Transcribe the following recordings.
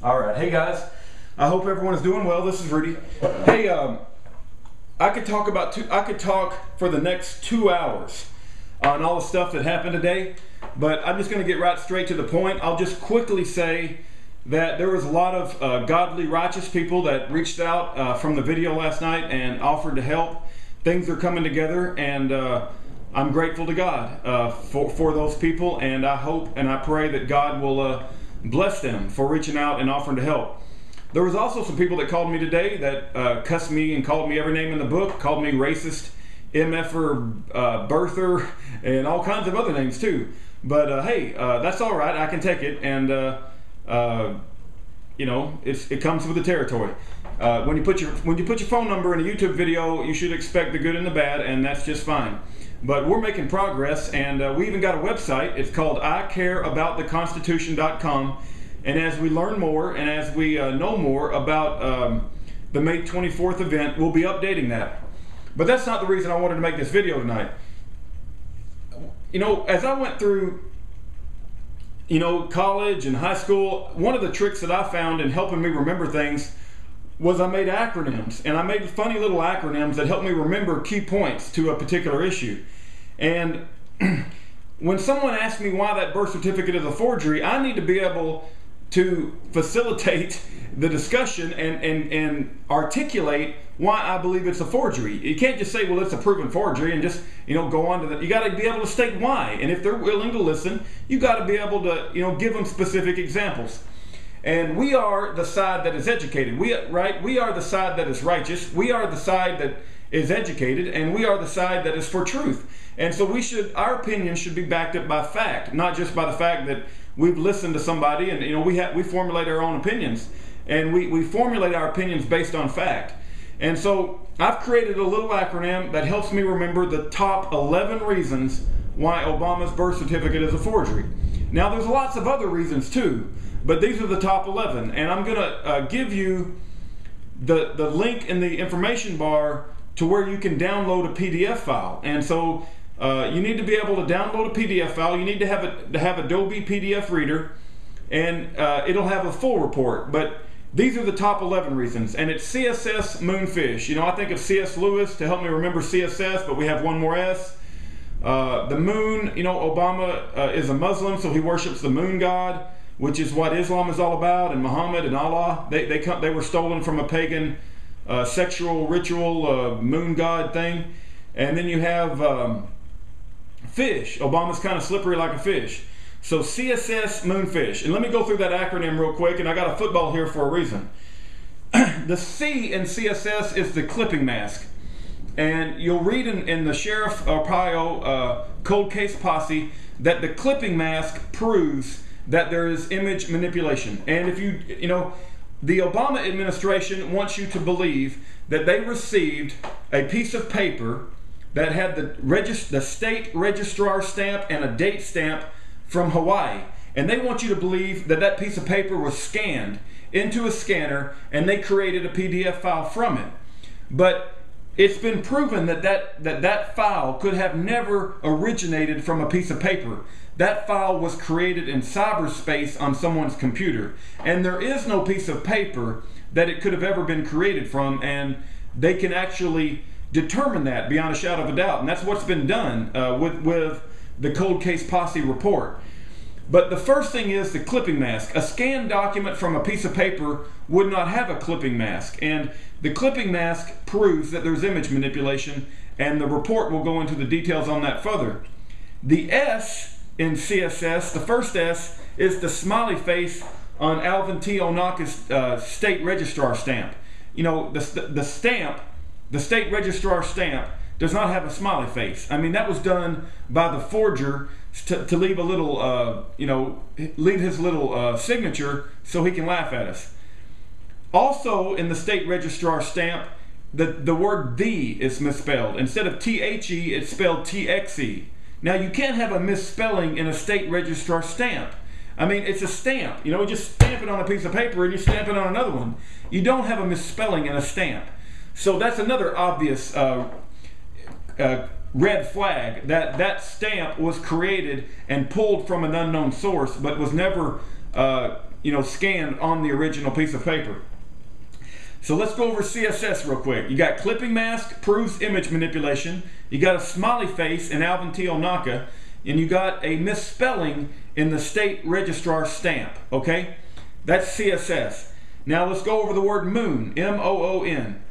All right, hey guys, I hope everyone is doing well. This is Rudy. Hey, I could talk for the next 2 hours on all the stuff that happened today, but I'm just going to get right straight to the point. I'll just quickly say that there was a lot of godly, righteous people that reached out from the video last night and offered to help. Things are coming together, and I'm grateful to God for those people, and I hope and I pray that God will bless them for reaching out and offering to help. There was also some people that called me today that cussed me and called me every name in the book, called me racist, MFer, birther, and all kinds of other names too. But hey, that's all right. I can take it, and you know, it comes with the territory. When you put your phone number in a YouTube video, you should expect the good and the bad, and that's just fine. But we're making progress, and we even got a website. It's called icareabouttheconstitution.com. And as we learn more and as we know more about the May 24th event, we'll be updating that. But that's not the reason I wanted to make this video tonight. You know, as I went through, you know, college and high school, one of the tricks that I found in helping me remember things was I made acronyms, and I made funny little acronyms that helped me remember key points to a particular issue. And when someone asks me why that birth certificate is a forgery, I need to be able to facilitate the discussion and articulate why I believe it's a forgery. You can't just say, well, it's a proven forgery, and just, you know, go on to that. You got to be able to state why. And if they're willing to listen, you got to be able to, you know, give them specific examples. And we are the side that is educated. We are the side that is righteous. We are the side that is educated, and we are the side that is for truth. And so our opinion should be backed up by fact, not just by the fact that we've listened to somebody and, you know, we formulate our own opinions, and we formulate our opinions based on fact. And so I've created a little acronym that helps me remember the top 11 reasons why Obama's birth certificate is a forgery. Now, there's lots of other reasons too, but these are the top 11, and I'm gonna give you the link in the information bar to where you can download a PDF file. And so you need to be able to download a PDF file. You need to have Adobe PDF Reader, and it'll have a full report. But these are the top 11 reasons, and it's CSSMOONFISH. You know, I think of C.S. Lewis to help me remember CSS, but we have one more S. The moon, you know, Obama is a Muslim, so he worships the moon god, which is what Islam is all about, and Muhammad and Allah. They were stolen from a pagan sexual ritual moon god thing. And then you have fish. Obama's kind of slippery like a fish. So CSSMOONFISH. And let me go through that acronym real quick, and I got a football here for a reason. The C in CSS is the clipping mask. And you'll read in the Sheriff Arpaio cold case posse that the clipping mask proves that there is image manipulation. And if you know, the Obama administration wants you to believe that they received a piece of paper that had the state registrar stamp and a date stamp from Hawaii. And they want you to believe that that piece of paper was scanned into a scanner and they created a PDF file from it. But it's been proven that file could have never originated from a piece of paper. That file was created in cyberspace on someone's computer. And there is no piece of paper that it could have ever been created from, and they can actually determine that beyond a shadow of a doubt. And that's what's been done with the cold case posse report. But the first thing is the clipping mask. A scanned document from a piece of paper would not have a clipping mask. And the clipping mask proves that there's image manipulation, and the report will go into the details on that further. The S in CSS, the first S, is the smiley face on Alvin T. Onaka's state registrar stamp. You know, the stamp, the state registrar stamp, does not have a smiley face. I mean, that was done by the forger to leave a little, you know, leave his little signature so he can laugh at us. Also, in the state registrar stamp, the word "the" is misspelled. Instead of T-H-E, it's spelled T-X-E. Now, you can't have a misspelling in a state registrar stamp. I mean, it's a stamp. You know, you just stamp it on a piece of paper and you stamp it on another one. You don't have a misspelling in a stamp. So that's another obvious red flag, that stamp was created and pulled from an unknown source, but was never scanned on the original piece of paper. So let's go over CSS real quick. You got clipping mask, proves image manipulation. You got a smiley face in alvin onaka, and you got a misspelling in the state registrar stamp. Okay, that's CSS. Now let's go over the word moon, M-O-O-N.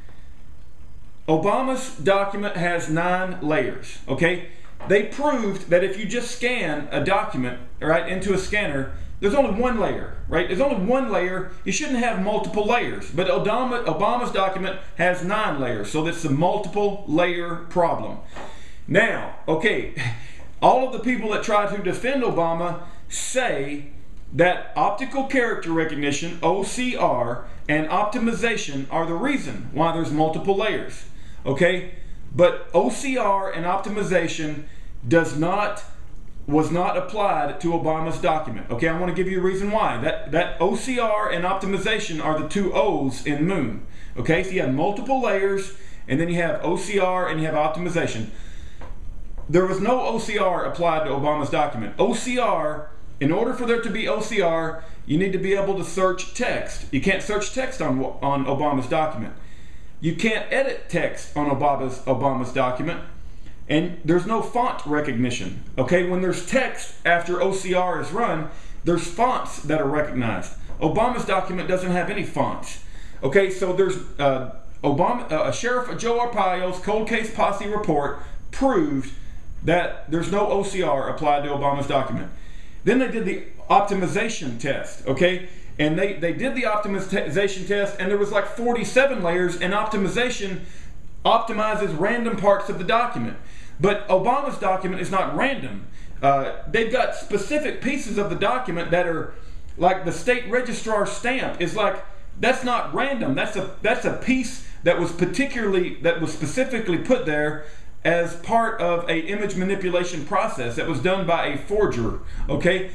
Obama's document has 9 layers. Okay, they proved that if you just scan a document, right, into a scanner, there's only 1 layer, right? There's only 1 layer. You shouldn't have multiple layers. But Obama's document has 9 layers, so that's a multiple layer problem. Now, okay, all of the people that try to defend Obama say that optical character recognition, OCR, and optimization are the reason why there's multiple layers. Okay, but OCR and optimization was not applied to Obama's document. Okay, I want to give you a reason why. That OCR and optimization are the 2 O's in Moon. Okay, so you have multiple layers, and then you have OCR and you have optimization. There was no OCR applied to Obama's document. OCR, in order for there to be OCR, you need to be able to search text. You can't search text on Obama's document. You can't edit text on Obama's document, and there's no font recognition. Okay, when there's text after OCR is run, there's fonts that are recognized. Obama's document doesn't have any fonts. Okay, so there's Sheriff Joe Arpaio's cold case posse report proved that there's no OCR applied to Obama's document. Then they did the optimization test. Okay, and they did the optimization test, and there was like 47 layers, and optimization optimizes random parts of the document. But Obama's document is not random. They've got specific pieces of the document that are like the state registrar stamp is like, that's not random. That's a piece that was specifically put there as part of a image manipulation process that was done by a forger. Okay,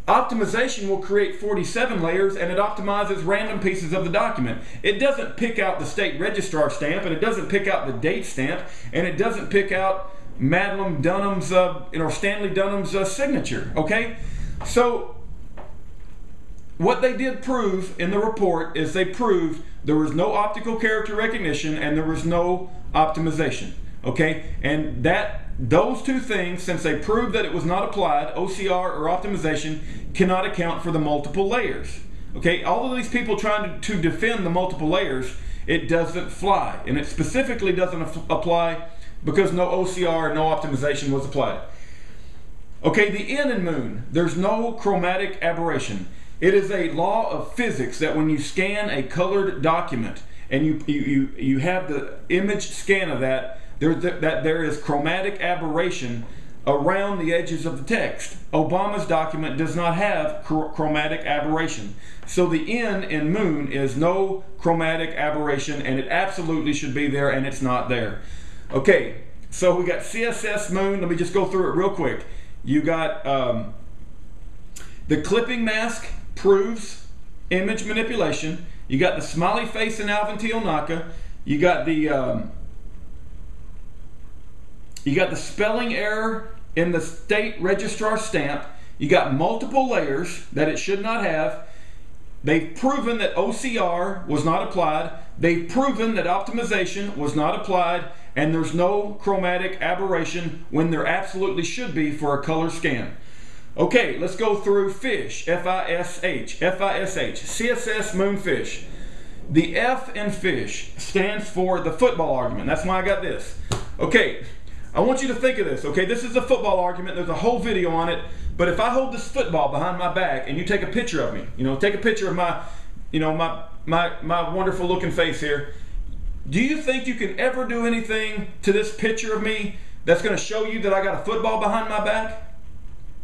optimization will create 47 layers, and it optimizes random pieces of the document. It doesn't pick out the state registrar stamp, and it doesn't pick out the date stamp, and it doesn't pick out Madeline Dunham's, Stanley Dunham's signature. Okay, so what they did prove in the report is they proved there was no optical character recognition and there was no optimization. Okay, and those 2 things, since they proved that it was not applied, OCR or optimization, cannot account for the multiple layers. Okay, all of these people trying to defend the multiple layers, it doesn't fly, and it specifically doesn't apply because no OCR, no optimization was applied. Okay, the N in Moon, there's no chromatic aberration. It is a law of physics that when you scan a colored document and you have the image scan of that, there is chromatic aberration around the edges of the text. Obama's document does not have chromatic aberration. So the N in Moon is no chromatic aberration, and it absolutely should be there, and it's not there. Okay, so we got CSS Moon. Let me just go through it real quick. You got the clipping mask proves image manipulation. You got the smiley face in alvin onaka. You got the spelling error in the state registrar stamp. You got multiple layers that it should not have. They've proven that OCR was not applied. They've proven that optimization was not applied, and there's no chromatic aberration when there absolutely should be for a color scan. Okay, let's go through fish, F-I-S-H, CSSMOONFISH. The F in fish stands for the football argument. That's why I got this. Okay, I want you to think of this. Okay, this is a football argument. There's a whole video on it. But if I hold this football behind my back and you take a picture of me, take a picture of my, my wonderful looking face here, do you think you can ever do anything to this picture of me that's going to show you that I got a football behind my back?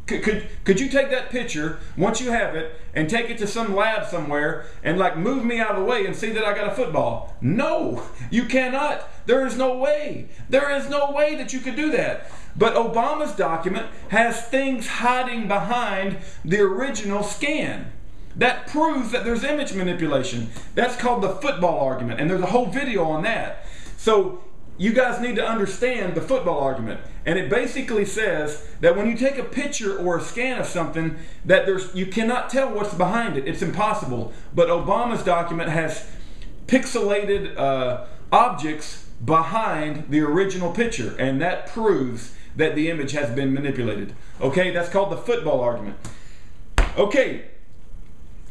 Could you take that picture once you have it and take it to some lab somewhere and like move me out of the way and see that I got a football? No, you cannot. There is no way. There is no way that you could do that. But Obama's document has things hiding behind the original scan that proves that there's image manipulation. That's called the football argument, and there's a whole video on that. So you guys need to understand the football argument. And it basically says that when you take a picture or a scan of something, that you cannot tell what's behind it. It's impossible. But Obama's document has pixelated objects behind the original picture, and that proves that the image has been manipulated. Okay, that's called the football argument. Okay,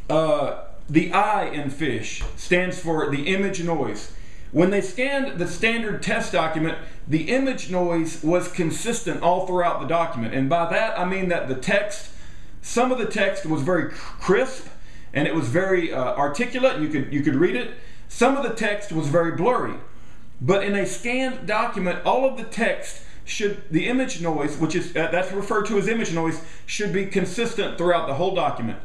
the I in FISH stands for the image noise. When they scanned the standard test document, the image noise was consistent all throughout the document. And by that, I mean that the text, some of the text was very crisp and it was very articulate. You could read it. Some of the text was very blurry. But in a scanned document, all of the text the image noise, which is that's referred to as image noise, should be consistent throughout the whole document.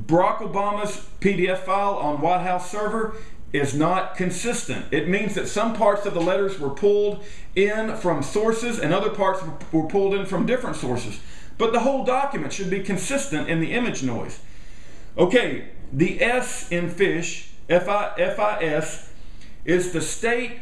Barack Obama's PDF file on White House server is not consistent. It means that some parts of the letters were pulled in from sources and other parts were pulled in from different sources. But the whole document should be consistent in the image noise. Okay, the S in FISH, FIS, is the state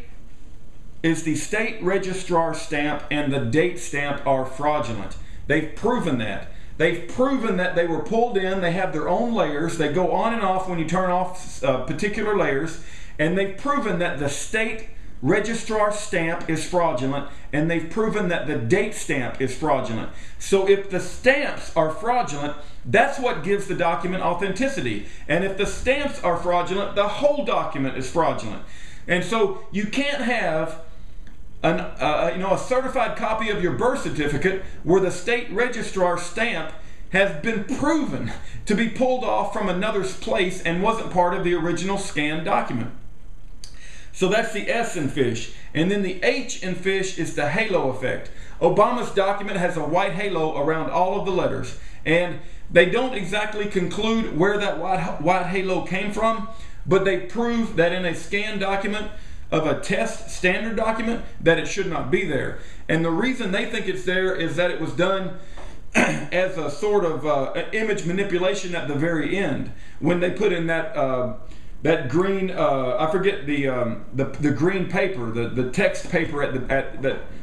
registrar stamp, and the date stamp are fraudulent. They've proven that. They've proven that they were pulled in, they have their own layers, they go on and off when you turn off particular layers, and they've proven that the state registrar stamp is fraudulent, and they've proven that the date stamp is fraudulent. So if the stamps are fraudulent, that's what gives the document authenticity. And if the stamps are fraudulent, the whole document is fraudulent. And so you can't have a certified copy of your birth certificate where the state registrar stamp has been proven to be pulled off from another place and wasn't part of the original scanned document. So that's the S in FISH. And then the H in FISH is the halo effect. Obama's document has a white halo around all of the letters, and they don't exactly conclude where that white halo came from, but they prove that in a scanned document of a test standard document that it should not be there. And the reason they think it's there is that it was done as a sort of image manipulation at the very end when they put in that green I forget the green paper, the text paper at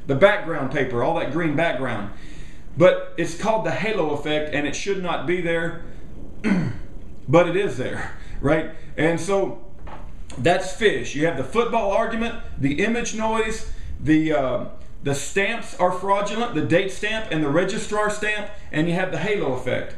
the background paper, all that green background. But it's called the halo effect, and it should not be there, but it is there, right? And so that's FISH. You have the football argument, the image noise, the stamps are fraudulent, the date stamp and the registrar stamp, and you have the halo effect.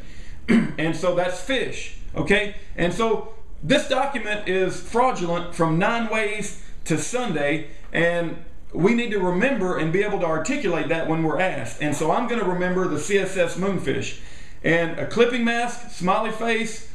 And so that's FISH, okay? And so this document is fraudulent from 9 ways to Sunday, and we need to remember and be able to articulate that when we're asked. And so I'm going to remember the CSSMOONFISH, and a clipping mask, smiley face,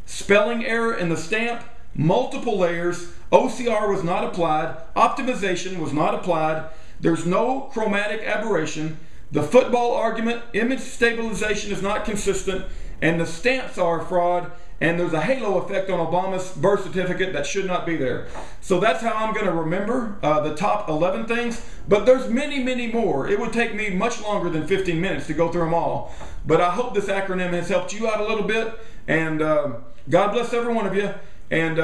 spelling error in the stamp, multiple layers, OCR was not applied, optimization was not applied, there's no chromatic aberration, the football argument, image stabilization is not consistent, and the stamps are a fraud, and there's a halo effect on Obama's birth certificate that should not be there. So that's how I'm going to remember the top 11 things, but there's many, many more. It would take me much longer than 15 minutes to go through them all. But I hope this acronym has helped you out a little bit, and God bless every one of you. And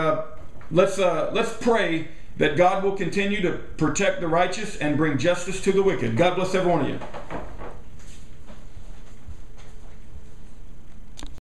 let's pray that God will continue to protect the righteous and bring justice to the wicked. God bless every one of you.